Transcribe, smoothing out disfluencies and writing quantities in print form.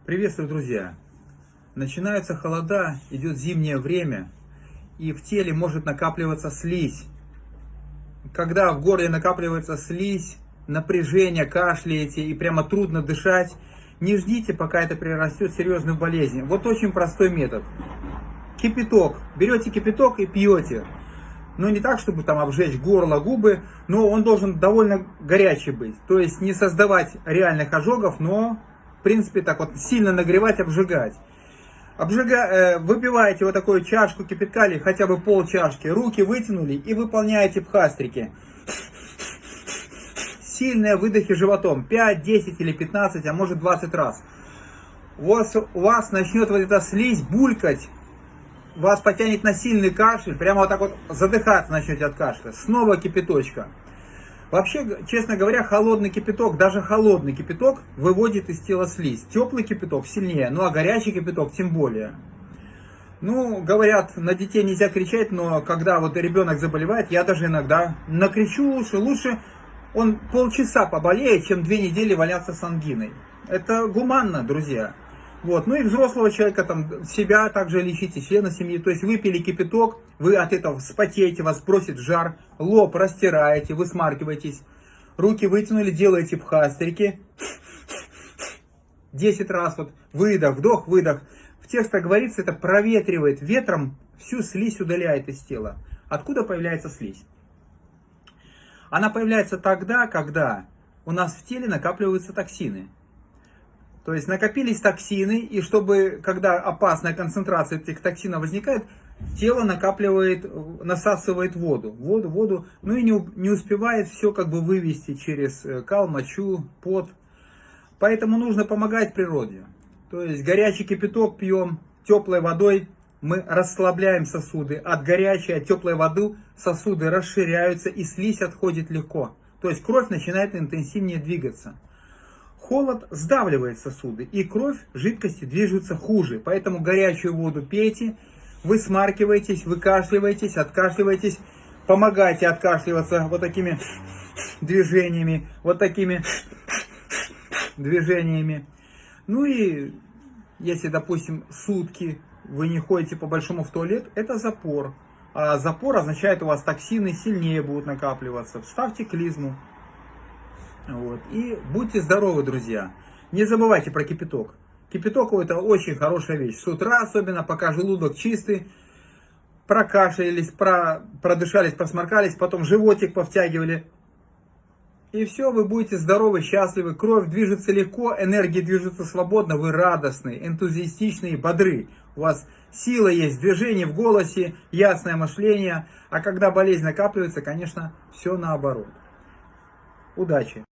Приветствую, друзья! Начинаются холода, идет зимнее время, и в теле может накапливаться слизь. Когда в горле накапливается слизь, напряжение, кашляете и прямо трудно дышать, не ждите, пока это перерастет в серьезную болезнь. Вот очень простой метод. Кипяток. Берете кипяток и пьете. Но не так, чтобы там обжечь горло, губы, но он должен довольно горячий быть. То есть не создавать реальных ожогов, но в принципе так вот сильно нагревать, обжигать. Выпиваете вот такую чашку кипятка или хотя бы пол чашки, руки вытянули и выполняете бхастрики. Сильные выдохи животом, 5, 10 или 15, а может 20 раз. У вас начнет вот эта слизь булькать, вас потянет на сильный кашель, прямо вот так вот задыхаться начнете от кашля. Снова кипяточка. Вообще, честно говоря, холодный кипяток, даже холодный кипяток выводит из тела слизь. Теплый кипяток сильнее, ну а горячий кипяток тем более. Ну, говорят, на детей нельзя кричать, но когда вот ребенок заболевает, я даже иногда накричу лучше он полчаса поболеет, чем 2 недели валяться с ангиной. Это гуманно, друзья. Вот. Ну и взрослого человека, там, себя также лечите, члена семьи. То есть выпили кипяток, вы от этого вспотеете, вас бросит жар, лоб растираете, высмаркиваетесь, руки вытянули, делаете бхастрики. 10 раз, вот, выдох, вдох, выдох. В текстах говорится, это проветривает ветром, всю слизь удаляет из тела. Откуда появляется слизь? Она появляется тогда, когда у нас в теле накапливаются токсины. То есть накопились токсины, и чтобы, когда опасная концентрация этих токсинов возникает, тело насасывает воду, ну и не успевает все как бы вывести через кал, мочу, пот. Поэтому нужно помогать природе. То есть горячий кипяток пьем, теплой водой мы расслабляем сосуды. От горячей, от теплой воды сосуды расширяются и слизь отходит легко. То есть кровь начинает интенсивнее двигаться. Холод сдавливает сосуды, и кровь, жидкости движутся хуже. Поэтому горячую воду пейте, высмаркиваетесь, выкашливаетесь, откашливаетесь. Помогайте откашливаться вот такими движениями, Ну и если, допустим, сутки вы не ходите по большому в туалет, это запор. А запор означает, у вас токсины сильнее будут накапливаться. Вставьте клизму. Вот. И будьте здоровы, друзья. Не забывайте про кипяток. Кипяток это очень хорошая вещь. С утра особенно, пока желудок чистый, прокашлялись, продышались, просморкались, потом животик повтягивали. И все, вы будете здоровы, счастливы, кровь движется легко, энергия движется свободно, вы радостны, энтузиастичны и бодры. У вас сила есть, движение в голосе, ясное мышление. А когда болезнь накапливается, конечно, все наоборот. Удачи!